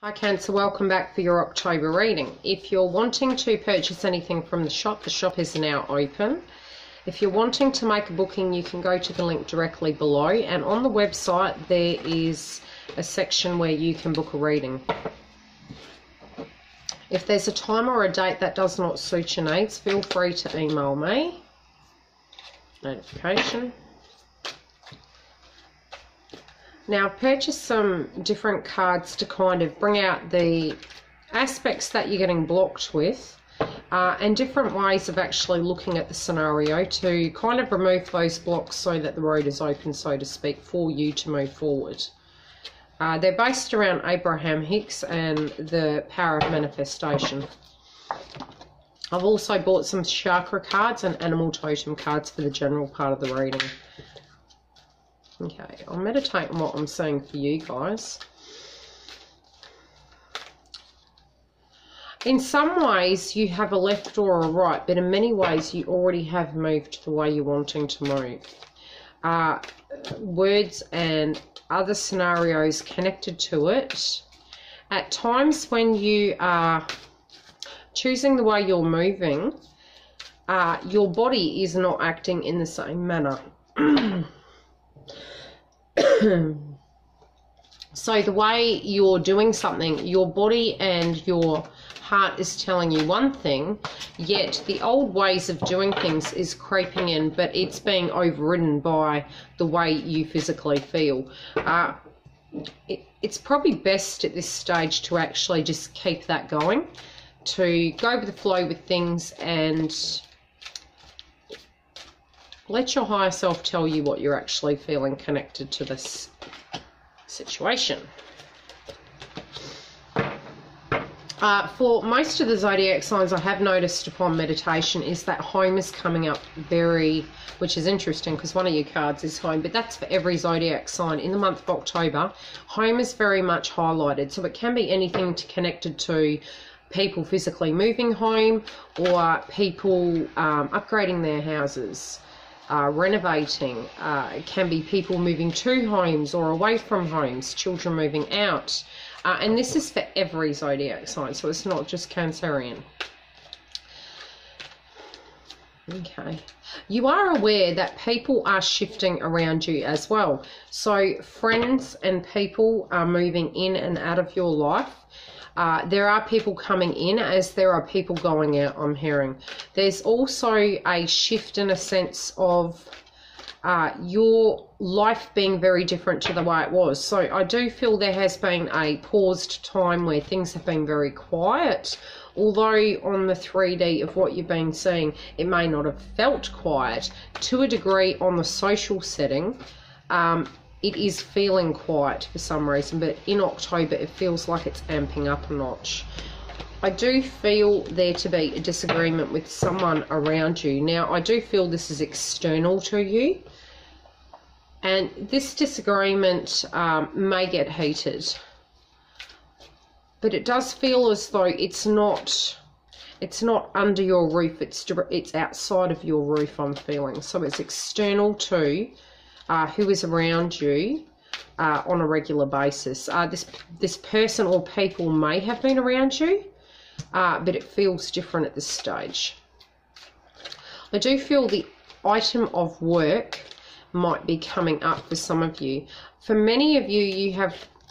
Hi Cancer, welcome back for your October reading. If you're wanting to purchase anything from the shop is now open. If you're wanting to make a booking, you can go to the link directly below, and on the website there is a section where you can book a reading. If there's a time or a date that does not suit your needs, feel free to email me. Notification. Now, I've purchased some different cards to kind of bring out the aspects that you're getting blocked with and different ways of actually looking at the scenario to kind of remove those blocks so that the road is open, so to speak, for you to move forward. They're based around Abraham Hicks and the power of manifestation. I've also bought some chakra cards and animal totem cards for the general part of the reading. Okay, I'll meditate on what I'm saying for you guys. In some ways you have a left or a right, but in many ways you already have moved the way you're wanting to move. Words and other scenarios connected to it. At times when you are choosing the way you're moving, your body is not acting in the same manner. So the way you're doing something, your body and your heart is telling you one thing, yet the old ways of doing things is creeping in, but it's being overridden by the way you physically feel. It's probably best at this stage to actually just keep that going, to go with the flow with things and let your higher self tell you what you're actually feeling connected to this situation. For most of the zodiac signs, I have noticed upon meditation is that home is coming up which is interesting because one of your cards is home, but that's for every zodiac sign. In the month of October, home is very much highlighted. So it can be anything connected to people physically moving home or people upgrading their houses. Renovating. It can be people moving to homes or away from homes, children moving out. And this is for every zodiac sign, so it's not just Cancerian. Okay. You are aware that people are shifting around you as well. So friends and people are moving in and out of your life. There are people coming in as there are people going out, I'm hearing. There's also a shift in a sense of your life being very different to the way it was. So I do feel there has been a paused time where things have been very quiet. Although on the 3D of what you've been seeing, it may not have felt quiet. To a degree on the social setting, it is feeling quiet for some reason, but in October it feels like it's amping up a notch. I do feel there to be a disagreement with someone around you. Now, I do feel this is external to you, and this disagreement may get heated. But it does feel as though it's not under your roof, it's outside of your roof, I'm feeling. So it's external to who is around you on a regular basis. This person or people may have been around you, but it feels different at this stage. I do feel the item of work might be coming up for some of you. For many of you,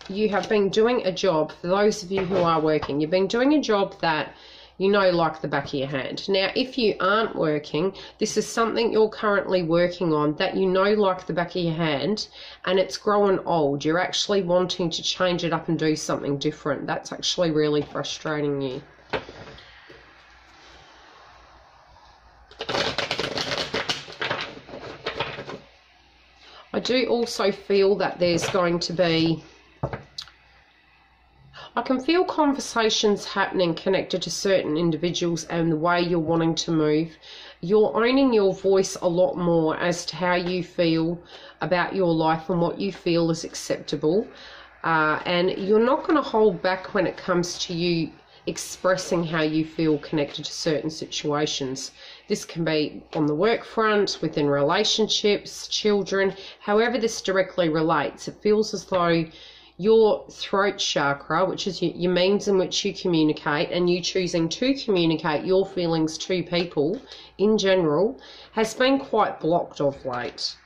you have been doing a job. For those of you who are working, you've been doing a job that you know like the back of your hand. Now, if you aren't working, this is something you're currently working on that you know like the back of your hand, and it's growing old. You're actually wanting to change it up and do something different. That's actually really frustrating you. I do also feel that there's going to be, I can feel conversations happening connected to certain individuals and the way you're wanting to move. You're owning your voice a lot more as to how you feel about your life and what you feel is acceptable. And you're not going to hold back when it comes to you expressing how you feel connected to certain situations. This can be on the work front, within relationships, children, however this directly relates. It feels as though your throat chakra, which is your means in which you communicate, and you choosing to communicate your feelings to people in general, has been quite blocked of late.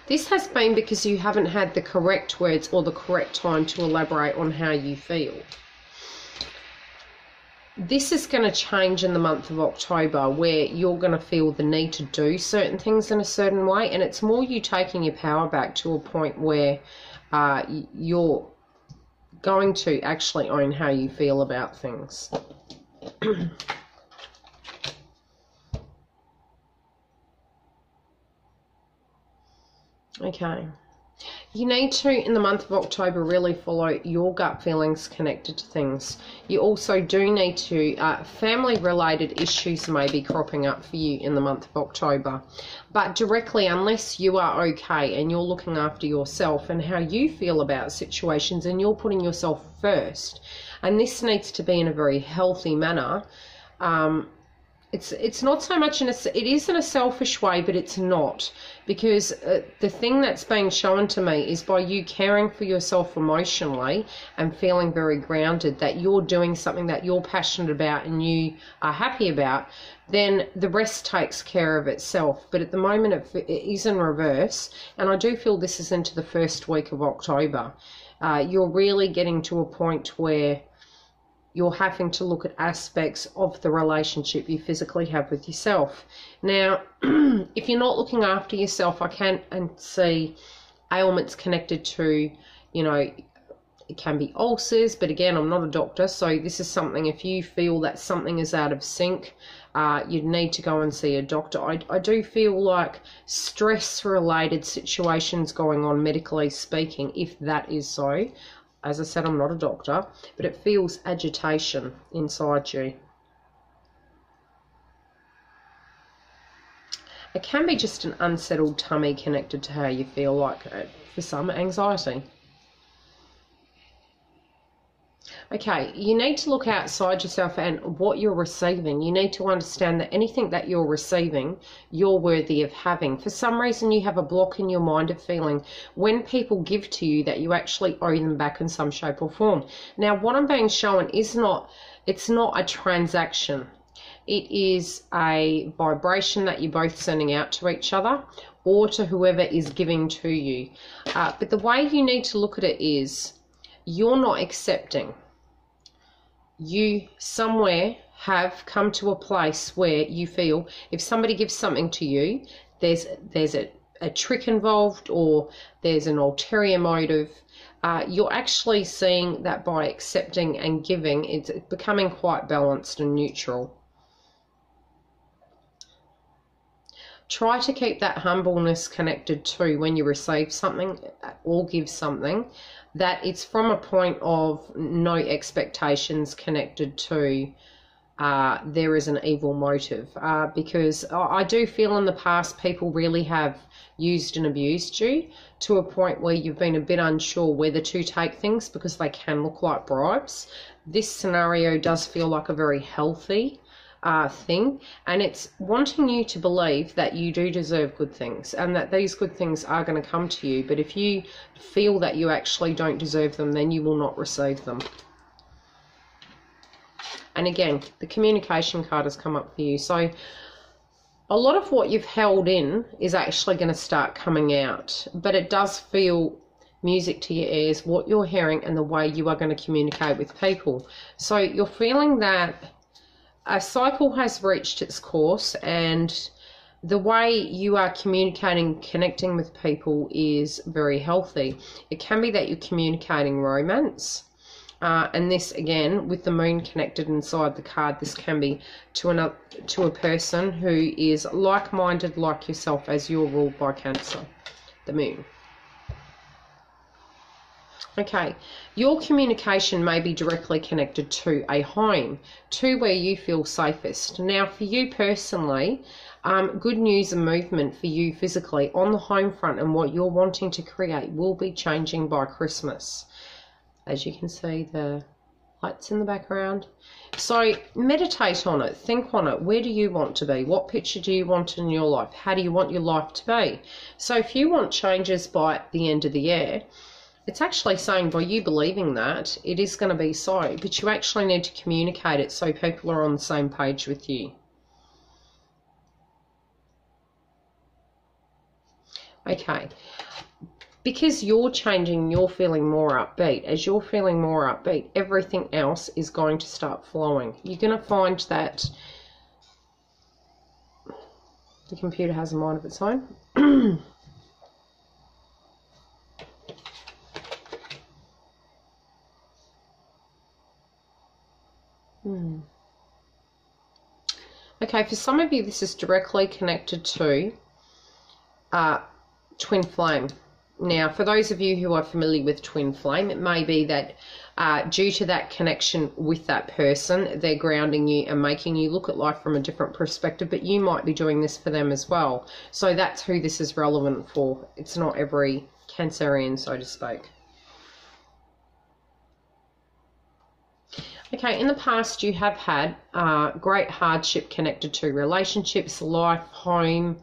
This has been because you haven't had the correct words or the correct time to elaborate on how you feel. This is going to change in the month of October, where you're going to feel the need to do certain things in a certain way, and it's more you taking your power back to a point where you're going to actually own how you feel about things. Okay. You need to, in the month of October, really follow your gut feelings connected to things. You also do need to, family-related issues may be cropping up for you in the month of October. But directly, unless you are okay and you're looking after yourself and how you feel about situations and you're putting yourself first, and this needs to be in a very healthy manner, it's not so much it is in a selfish way, but it's not, because the thing that's being shown to me is by you caring for yourself emotionally and feeling very grounded that you're doing something that you're passionate about and you are happy about, then the rest takes care of itself. But at the moment it is in reverse, and I do feel this is into the first week of October. You're really getting to a point where you're having to look at aspects of the relationship you physically have with yourself. Now, if you're not looking after yourself, I can see ailments connected to, you know, it can be ulcers, but again, I'm not a doctor, so this is something, if you feel that something is out of sync, you'd need to go and see a doctor. I do feel like stress-related situations going on, medically speaking, if that is so. As I said, I'm not a doctor, but it feels agitation inside you. It can be just an unsettled tummy connected to how you feel, like for some, anxiety. Okay, you need to look outside yourself and what you're receiving. You need to understand that anything that you're receiving, you're worthy of having. For some reason, you have a block in your mind of feeling when people give to you that you actually owe them back in some shape or form. Now, what I'm being shown is it's not a transaction. It is a vibration that you're both sending out to each other or to whoever is giving to you. But the way you need to look at it is you're not accepting. You somewhere have come to a place where you feel if somebody gives something to you, there's a trick involved or there's an ulterior motive. You're actually seeing that by accepting and giving, it's becoming quite balanced and neutral. Try to keep that humbleness connected to when you receive something or give something, that it's from a point of no expectations connected to there is an evil motive. Because I do feel in the past people really have used and abused you to a point where you've been a bit unsure whether to take things because they can look like bribes. This scenario does feel like a very healthy thing, and it's wanting you to believe that you do deserve good things and that these good things are going to come to you. But if you feel that you actually don't deserve them, then you will not receive them. And again, the communication card has come up for you. So a lot of what you've held in is actually going to start coming out, but it does feel music to your ears, what you're hearing and the way you are going to communicate with people. So you're feeling that a cycle has reached its course, and the way you are communicating, connecting with people is very healthy. It can be that you're communicating romance, and this again with the moon connected inside the card, this can be to a person who is like-minded like yourself, as you're ruled by Cancer, the moon. Okay, your communication may be directly connected to a home, to where you feel safest. Now, for you personally, good news and movement for you physically on the home front, and what you're wanting to create will be changing by Christmas. As you can see, the lights in the background. So meditate on it, think on it. Where do you want to be? What picture do you want in your life? How do you want your life to be? So if you want changes by the end of the year, It's actually saying by you believing that, it is going to be so, but you actually need to communicate it so people are on the same page with you. Okay. Because you're changing, you're feeling more upbeat. As you're feeling more upbeat, everything else is going to start flowing. You're going to find that the computer has a mind of its own. Okay, for some of you, this is directly connected to twin flame. Now, for those of you who are familiar with twin flame, it may be that due to that connection with that person, they're grounding you and making you look at life from a different perspective, but you might be doing this for them as well. So that's who this is relevant for. It's not every Cancerian, so to speak. Okay, in the past you have had great hardship connected to relationships, life, home,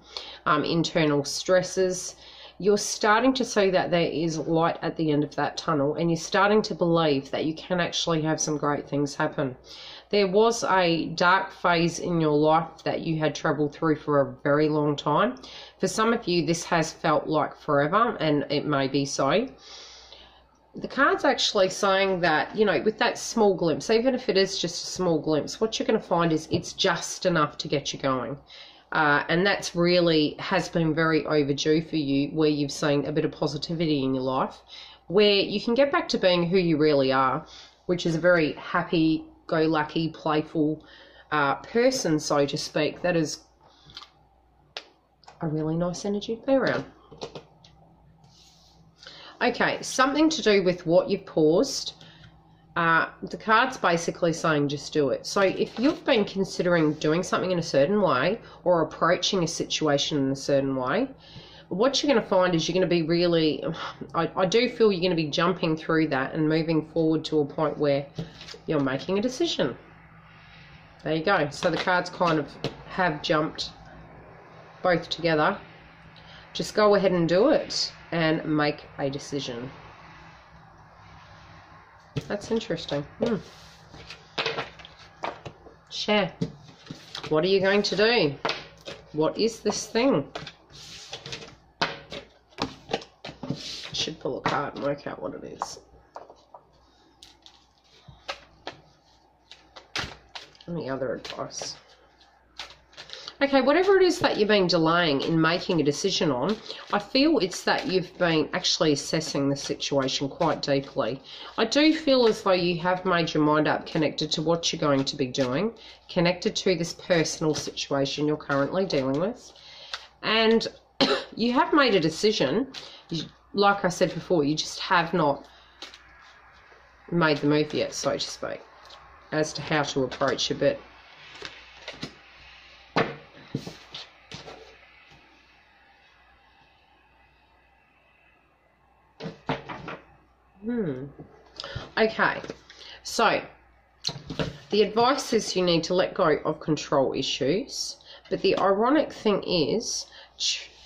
internal stresses. You're starting to see that there is light at the end of that tunnel, and you're starting to believe that you can actually have some great things happen. There was a dark phase in your life that you had traveled through for a very long time. For some of you, this has felt like forever, and it may be so. The card's actually saying that, you know, with that small glimpse, even if it is just a small glimpse, what you're going to find is it's just enough to get you going. And that's really has been very overdue for you, where you've seen a bit of positivity in your life, where you can get back to being who you really are, which is a very happy-go-lucky, playful person, so to speak. That is a really nice energy to be around. Okay, something to do with what you've paused. The card's basically saying just do it. So if you've been considering doing something in a certain way or approaching a situation in a certain way, what you're going to find is you're going to be really, I do feel you're going to be jumping through that and moving forward to a point where you're making a decision. There you go. So the cards kind of have jumped both together. Just go ahead and do it and make a decision. That's interesting. Share. What are you going to do? What is this thing? I should pull a card and work out what it is. Any other advice? Okay, whatever it is that you've been delaying in making a decision on, I feel it's that you've been actually assessing the situation quite deeply. I do feel as though you have made your mind up connected to what you're going to be doing, connected to this personal situation you're currently dealing with. And you have made a decision. Like I said before, you just have not made the move yet, so to speak, as to how to approach a bit. Okay, so the advice is you need to let go of control issues, but the ironic thing is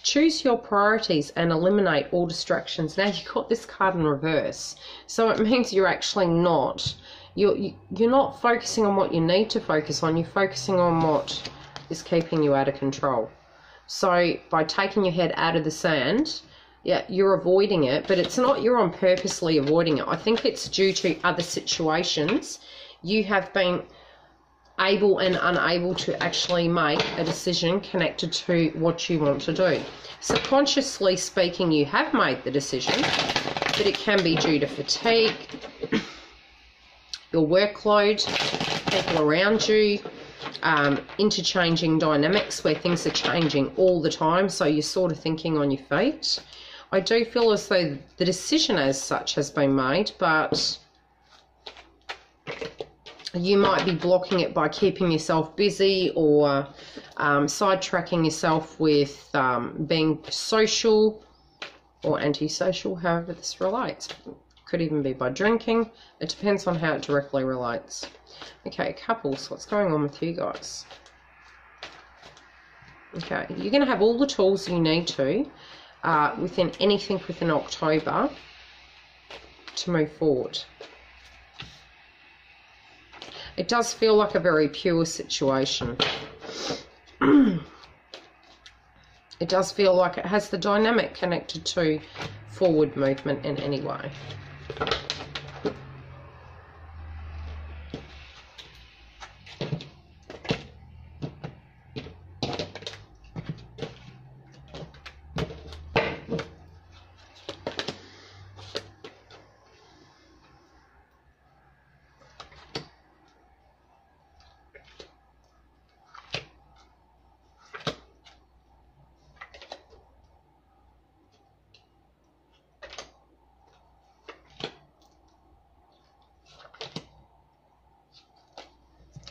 choose your priorities and eliminate all distractions. Now you've got this card in reverse, so it means you're actually not, you're not focusing on what you need to focus on, you're focusing on what is keeping you out of control. So by taking your head out of the sand, yeah, you're avoiding it, but it's not you're on purposely avoiding it. I think it's due to other situations. You have been able and unable to actually make a decision connected to what you want to do. Subconsciously speaking, you have made the decision, but it can be due to fatigue, your workload, people around you, interchanging dynamics where things are changing all the time, so you're sort of thinking on your feet. I do feel as though the decision as such has been made, but you might be blocking it by keeping yourself busy or sidetracking yourself with being social or antisocial, however this relates. Could even be by drinking. It depends on how it directly relates. Okay, couples, what's going on with you guys? Okay, you're going to have all the tools you need to within anything within October to move forward. It does feel like a very pure situation. It does feel like it has the dynamic connected to forward movement in any way.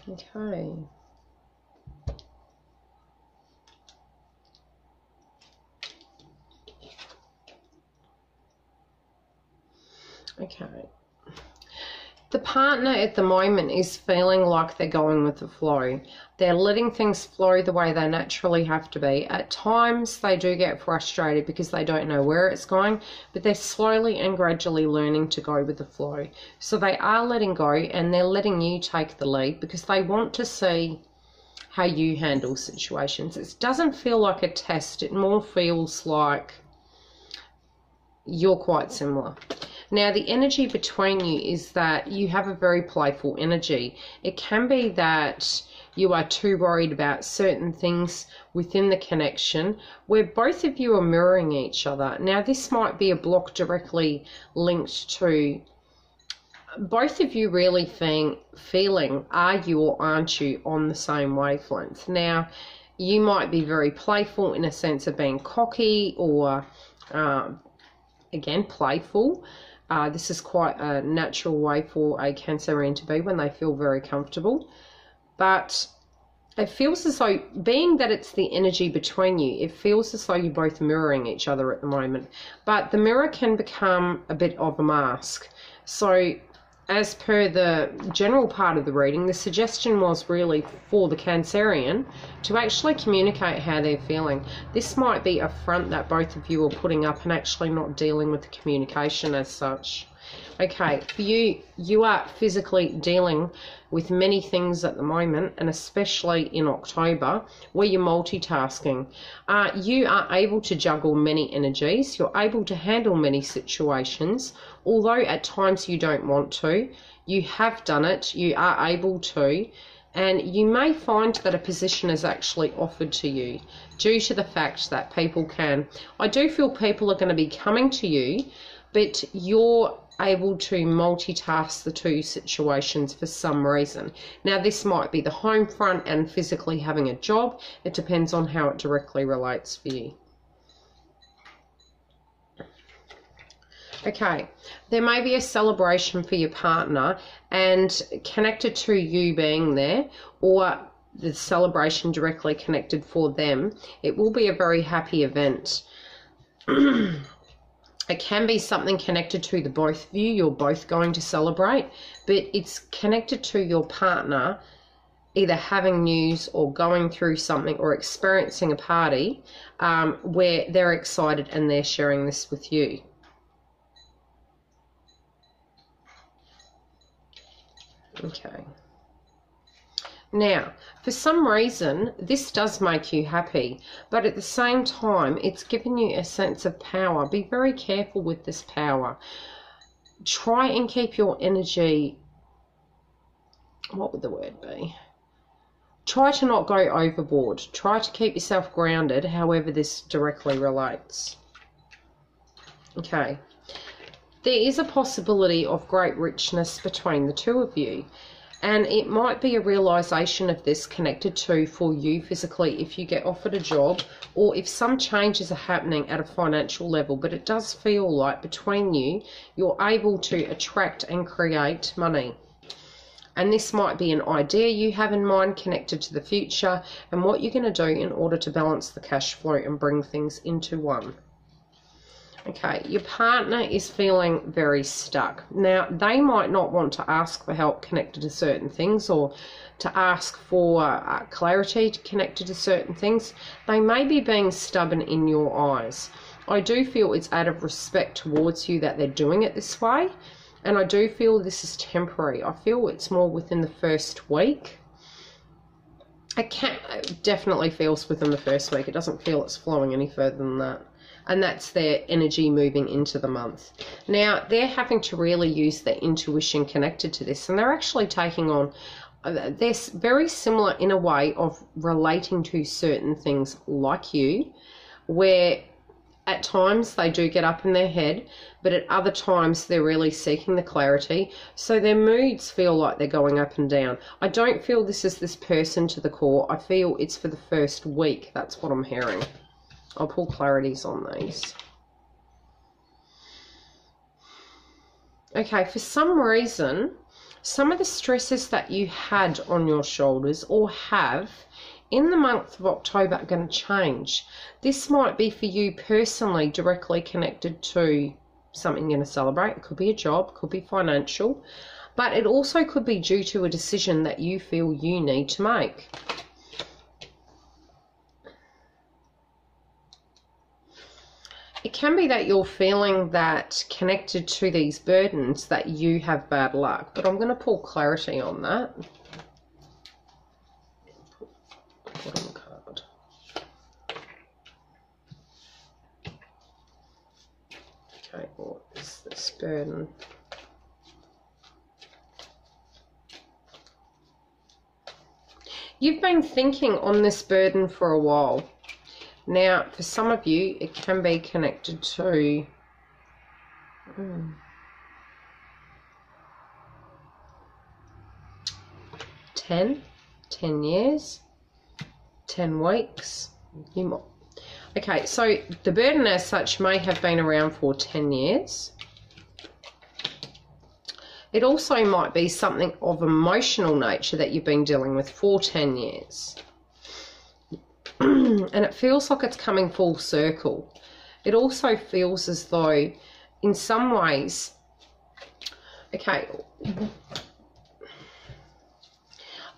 Okay. Okay. The partner at the moment is feeling like they're going with the flow. They're letting things flow the way they naturally have to be. At times they do get frustrated because they don't know where it's going, but they're slowly and gradually learning to go with the flow. So they are letting go, and they're letting you take the lead because they want to see how you handle situations. It doesn't feel like a test. It more feels like you're quite similar. Now, the energy between you is that you have a very playful energy. It can be that you are too worried about certain things within the connection where both of you are mirroring each other. Now, this might be a block directly linked to both of you really feeling, are you or aren't you on the same wavelength? Now, you might be very playful in a sense of being cocky or, again, playful. This is quite a natural way for a Cancerian to be when they feel very comfortable. But it feels as though, being that it's the energy between you, it feels as though you're both mirroring each other at the moment. But the mirror can become a bit of a mask. So, as per the general part of the reading, the suggestion was really for the Cancerian to actually communicate how they're feeling. This might be a front that both of you are putting up and actually not dealing with the communication as such. Okay, for you, you are physically dealing with many things at the moment, and especially in October, where you're multitasking. You are able to juggle many energies. You're able to handle many situations, although at times you don't want to. You have done it. You are able to. And you may find that a position is actually offered to you due to the fact that people can. I do feel people are going to be coming to you, but you're able to multitask the two situations for some reason. Now, this might be the home front and physically having a job. It depends on how it directly relates for you. Okay, there may be a celebration for your partner and connected to you being there, or the celebration directly connected for them. It will be a very happy event. It can be something connected to the both of you. You're both going to celebrate, but it's connected to your partner either having news or going through something or experiencing a party where they're excited and they're sharing this with you. Okay. Now, for some reason, this does make you happy, but at the same time, it's given you a sense of power. Be very careful with this power. Try and keep your energy, what would the word be? Try to not go overboard. Try to keep yourself grounded, however this directly relates. Okay. There is a possibility of great richness between the two of you. And it might be a realization of this connected to for you physically if you get offered a job or if some changes are happening at a financial level. But it does feel like between you, you're able to attract and create money. And this might be an idea you have in mind connected to the future and what you're going to do in order to balance the cash flow and bring things into one. Okay, your partner is feeling very stuck. Now, they might not want to ask for help connected to certain things or to ask for clarity connected to certain things. They may be being stubborn in your eyes. I do feel it's out of respect towards you that they're doing it this way. And I do feel this is temporary. I feel it's more within the first week. It definitely feels within the first week. It doesn't feel it's flowing any further than that. And that's their energy moving into the month. Now, they're having to really use their intuition connected to this. And they're actually taking on, they're very similar in a way of relating to certain things like you, where at times they do get up in their head, but at other times they're really seeking the clarity. So their moods feel like they're going up and down. I don't feel this is this person to the core. I feel it's for the first week. That's what I'm hearing. I'll pull clarities on these. Okay, for some reason, some of the stresses that you had on your shoulders or have in the month of October are going to change. This might be for you personally, directly connected to something you're going to celebrate. It could be a job, could be financial, but it also could be due to a decision that you feel you need to make. It can be that you're feeling that connected to these burdens that you have bad luck, but I'm going to pull clarity on that. Bottom card. Okay, what is this burden? You've been thinking on this burden for a while. Now, for some of you, it can be connected to 10 years, 10 weeks. Okay, so the burden as such may have been around for 10 years. It also might be something of emotional nature that you've been dealing with for 10 years. And it feels like it's coming full circle. It also feels as though in some ways, okay,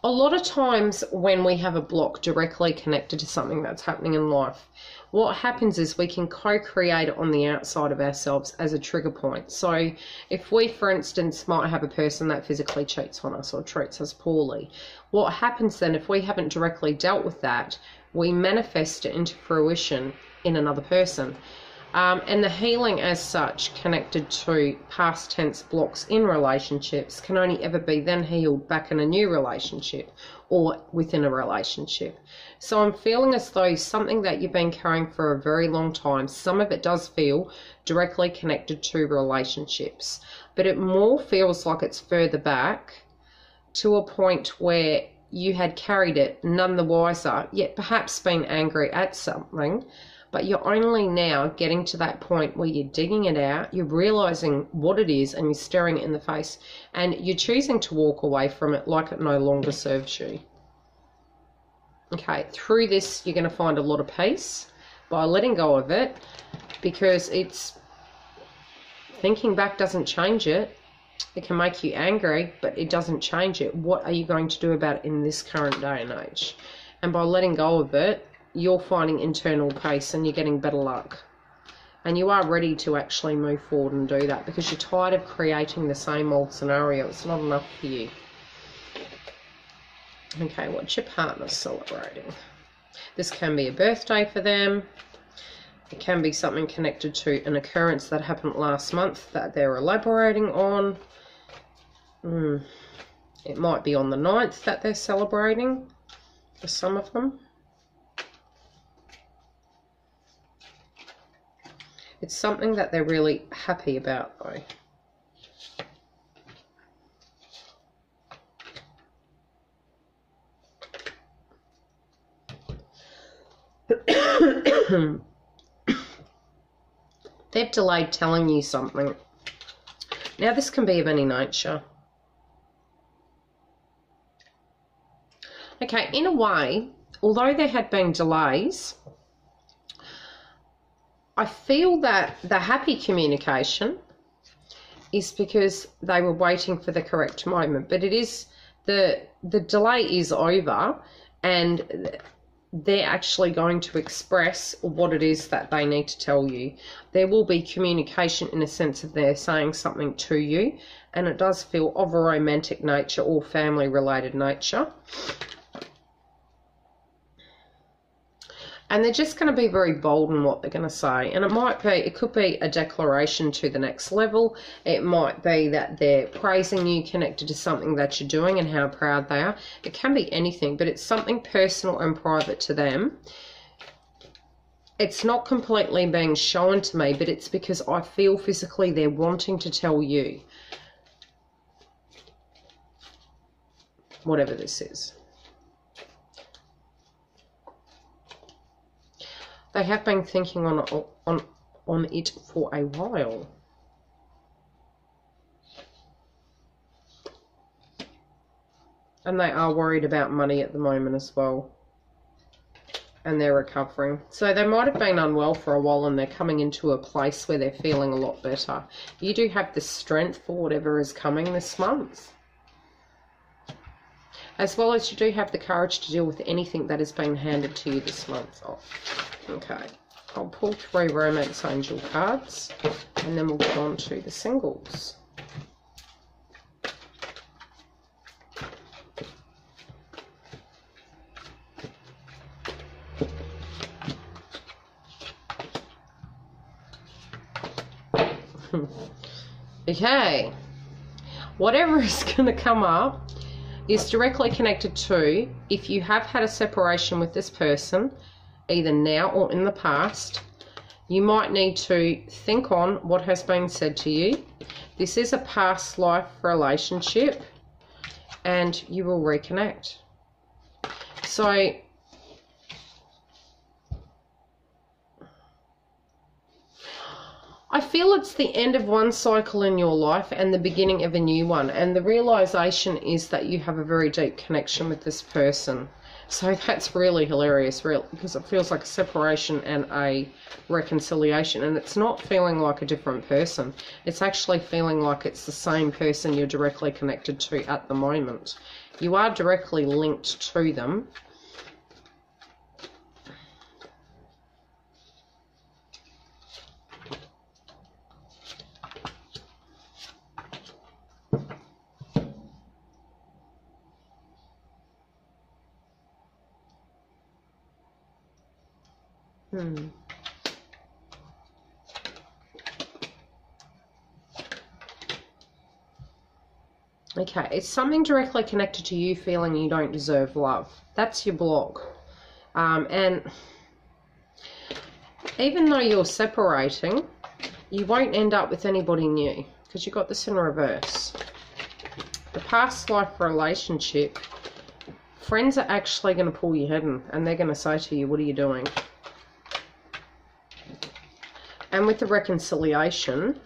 a lot of times when we have a block directly connected to something that's happening in life, what happens is we can co-create it on the outside of ourselves as a trigger point. So if we, for instance, might have a person that physically cheats on us or treats us poorly, what happens then if we haven't directly dealt with that, we manifest it into fruition in another person. And the healing as such connected to past tense blocks in relationships can only ever be then healed back in a new relationship or within a relationship. So I'm feeling as though something that you've been carrying for a very long time, some of it does feel directly connected to relationships, but it more feels like it's further back to a point where you had carried it none the wiser, yet perhaps been angry at something, but you're only now getting to that point where you're digging it out, you're realizing what it is, and you're staring it in the face, and you're choosing to walk away from it like it no longer serves you. Okay, through this, you're going to find a lot of peace by letting go of it, because it's thinking back doesn't change it. It can make you angry, but it doesn't change it. What are you going to do about it in this current day and age? And by letting go of it, you're finding internal peace and you're getting better luck. And you are ready to actually move forward and do that because you're tired of creating the same old scenario. It's not enough for you. Okay, what's your partner celebrating? This can be a birthday for them. It can be something connected to an occurrence that happened last month that they're elaborating on. It might be on the 9th that they're celebrating for some of them. It's something that they're really happy about though. They've delayed telling you something. Now this can be of any nature. Okay, in a way, although there had been delays, I feel that the happy communication is because they were waiting for the correct moment. But it is the delay is over, and they're actually going to express what it is that they need to tell you. There will be communication in a sense of they're saying something to you, and it does feel of a romantic nature or family related nature. And they're just going to be very bold in what they're going to say. And it could be a declaration to the next level. It might be that they're praising you, connected to something that you're doing and how proud they are. It can be anything, but it's something personal and private to them. It's not completely being shown to me, but it's because I feel physically they're wanting to tell you whatever this is. They have been thinking on it for a while. And they are worried about money at the moment as well. And they're recovering. So they might have been unwell for a while and they're coming into a place where they're feeling a lot better. You do have the strength for whatever is coming this month. As well as you do have the courage to deal with anything that has been handed to you this month. Oh, okay, I'll pull 3 Romance Angel cards and then we'll get on to the singles. Okay, whatever is going to come up is directly connected to if you have had a separation with this person, either now or in the past. You might need to think on what has been said to you. This is a past life relationship and you will reconnect. So I feel it's the end of one cycle in your life and the beginning of a new one. And the realization is that you have a very deep connection with this person. So that's really hilarious, because it feels like a separation and a reconciliation. And it's not feeling like a different person. It's actually feeling like it's the same person you're directly connected to at the moment. You are directly linked to them. Okay, it's something directly connected to you feeling you don't deserve love. That's your block. And even though you're separating, you won't end up with anybody new because you got this in reverse. The past life relationship, friends are actually going to pull your head in and they're going to say to you, what are you doing? And with the reconciliation,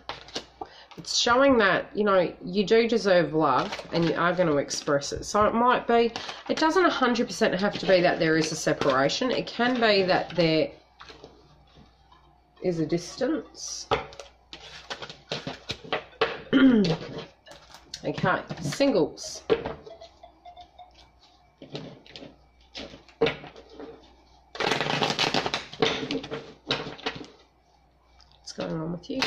it's showing that, you know, you do deserve love and you are going to express it. So it might be, it doesn't 100% have to be that there is a separation. It can be that there is a distance. Okay, singles. What's going on with you?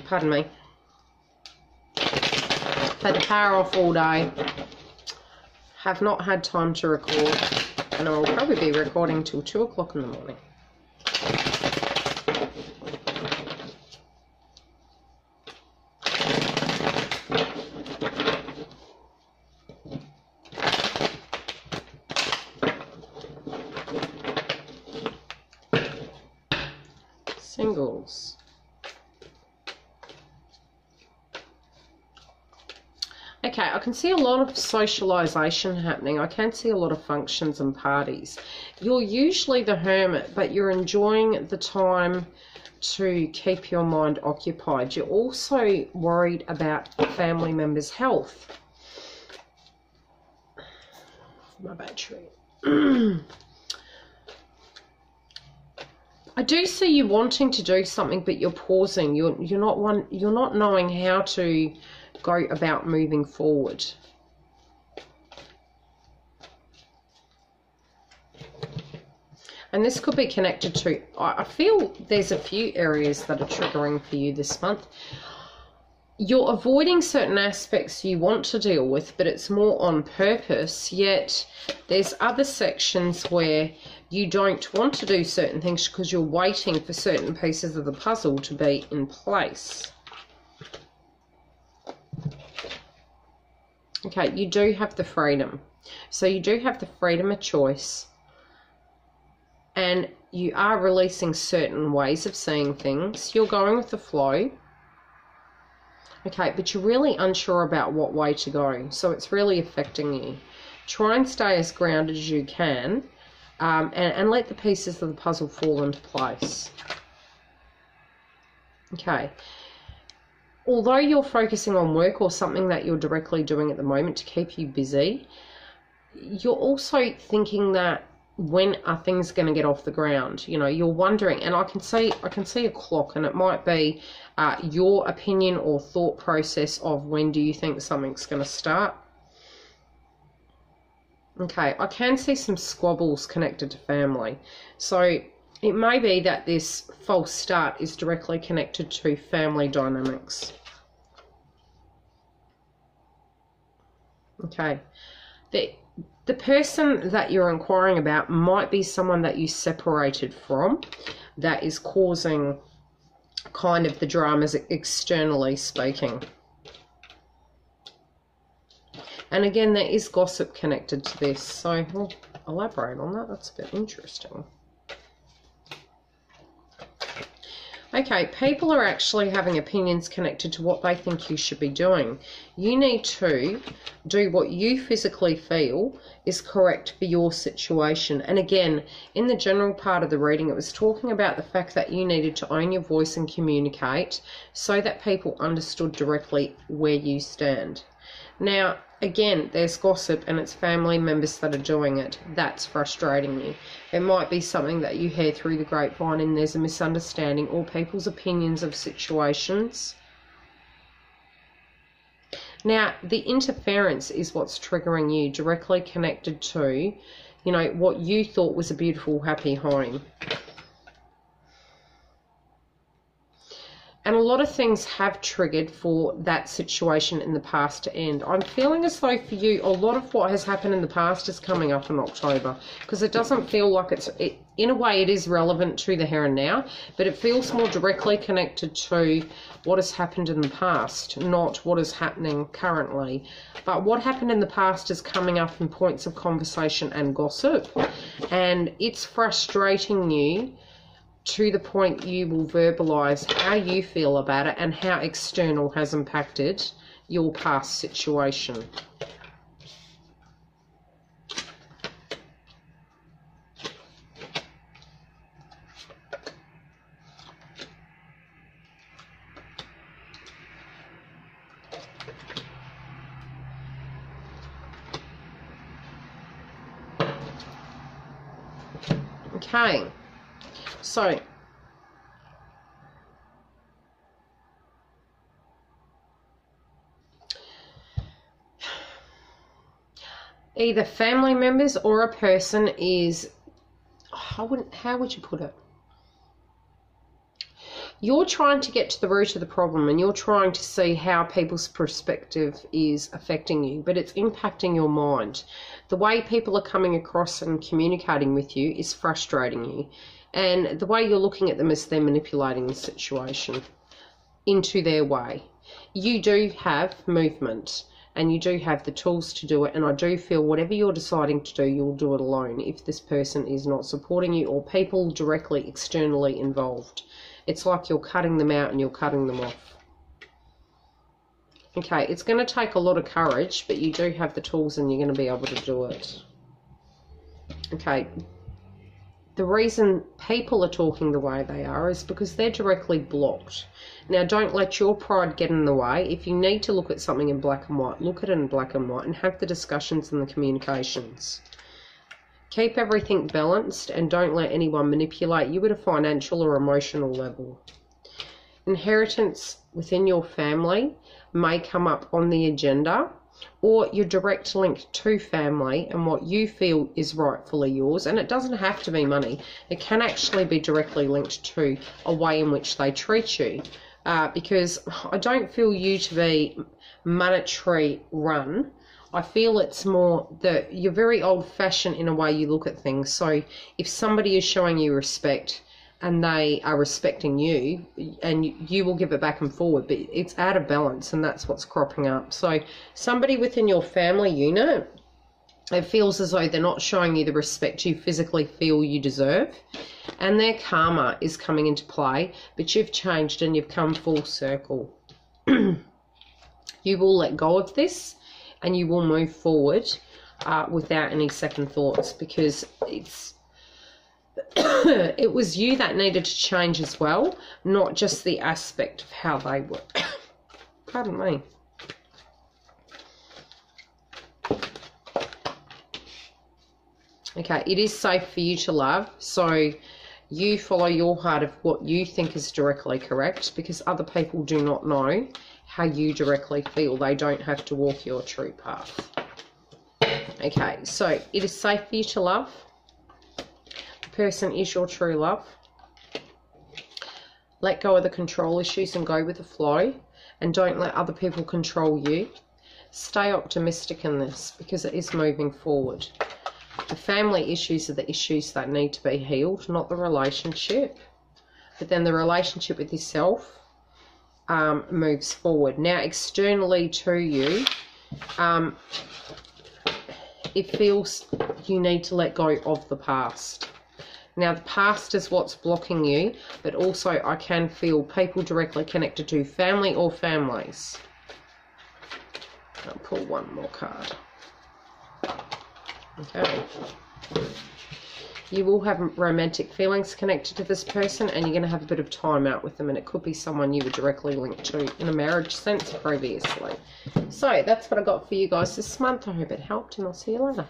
Pardon me. Had the power off all day. Have not had time to record. And I'll probably be recording till 2 o'clock in the morning. Singles. Okay, I can see a lot of socialisation happening. I can see a lot of functions and parties. You're usually the hermit, but you're enjoying the time to keep your mind occupied. You're also worried about family members' health. My battery. I do see you wanting to do something, but you're pausing. You're not knowing how to go about moving forward. And this could be connected to, I feel there's a few areas that are triggering for you this month. You're avoiding certain aspects you want to deal with, but it's more on purpose, yet there's other sections where you don't want to do certain things because you're waiting for certain pieces of the puzzle to be in place. Okay, you do have the freedom. So you do have the freedom of choice, and you are releasing certain ways of seeing things. You're going with the flow. Okay, but you're really unsure about what way to go, so it's really affecting you. Try and stay as grounded as you can, and let the pieces of the puzzle fall into place. Okay. Although you're focusing on work or something that you're directly doing at the moment to keep you busy, you're also thinking that when are things going to get off the ground? You know, you're wondering, and I can see a clock, and it might be your opinion or thought process of when do you think something's going to start. Okay, I can see some squabbles connected to family. So it may be that this false start is directly connected to family dynamics. Okay, the person that you're inquiring about might be someone that you separated from that is causing kind of the dramas externally speaking. And again, there is gossip connected to this, so we'll elaborate on that. That's a bit interesting. Okay, people are actually having opinions connected to what they think you should be doing. You need to do what you physically feel is correct for your situation. And again, in the general part of the reading, it was talking about the fact that you needed to own your voice and communicate so that people understood directly where you stand. Now, again, there's gossip and it's family members that are doing it. That's frustrating you. It might be something that you hear through the grapevine and there's a misunderstanding, or people's opinions of situations. Now, the interference is what's triggering you, directly connected to, you know, what you thought was a beautiful, happy home. And a lot of things have triggered for that situation in the past to end. I'm feeling as though for you, a lot of what has happened in the past is coming up in October, because it doesn't feel like in a way it is relevant to the here and now, but it feels more directly connected to what has happened in the past, not what is happening currently. But what happened in the past is coming up in points of conversation and gossip, and it's frustrating you to the point you will verbalise how you feel about it and how external has impacted your past situation. Okay. So, either family members or a person is, how would you put it? You're trying to get to the root of the problem and you're trying to see how people's perspective is affecting you, but it's impacting your mind. The way people are coming across and communicating with you is frustrating you. And the way you're looking at them is they're manipulating the situation into their way. You do have movement and you do have the tools to do it, and I do feel whatever you're deciding to do, you'll do it alone if this person is not supporting you or people directly externally involved. It's like you're cutting them out and you're cutting them off. Okay, it's going to take a lot of courage, but you do have the tools and you're going to be able to do it. Okay. The reason people are talking the way they are is because they're directly blocked. Now, don't let your pride get in the way. If you need to look at something in black and white, look at it in black and white and have the discussions and the communications. Keep everything balanced and don't let anyone manipulate you at a financial or emotional level. Inheritance within your family may come up on the agenda, or you're direct linked to family and what you feel is rightfully yours. And it doesn't have to be money. It can actually be directly linked to a way in which they treat you. Because I don't feel you to be monetary run. I feel it's more that you're very old-fashioned in a way you look at things. So if somebody is showing you respect and they are respecting you, and you will give it back and forward, but it's out of balance, and that's what's cropping up. So somebody within your family unit, it feels as though they're not showing you the respect you physically feel you deserve, and their karma is coming into play, but you've changed and you've come full circle. You will let go of this and you will move forward without any second thoughts, because it was you that needed to change as well, not just the aspect of how they were. Pardon me. Okay, it is safe for you to love, so you follow your heart of what you think is directly correct, because other people do not know how you directly feel. They don't have to walk your true path. Okay, so it is safe for you to love. The person is your true love. Let go of the control issues and go with the flow, and don't let other people control you. Stay optimistic in this, because it is moving forward. The family issues are the issues that need to be healed, not the relationship. But then the relationship with yourself moves forward. Now, externally to you, it feels you need to let go of the past. Now, the past is what's blocking you, but also I can feel people directly connected to family or families. I'll pull one more card. Okay. You will have romantic feelings connected to this person, and you're going to have a bit of time out with them, and it could be someone you were directly linked to in a marriage sense previously. So that's what I got for you guys this month. I hope it helped, and I'll see you later.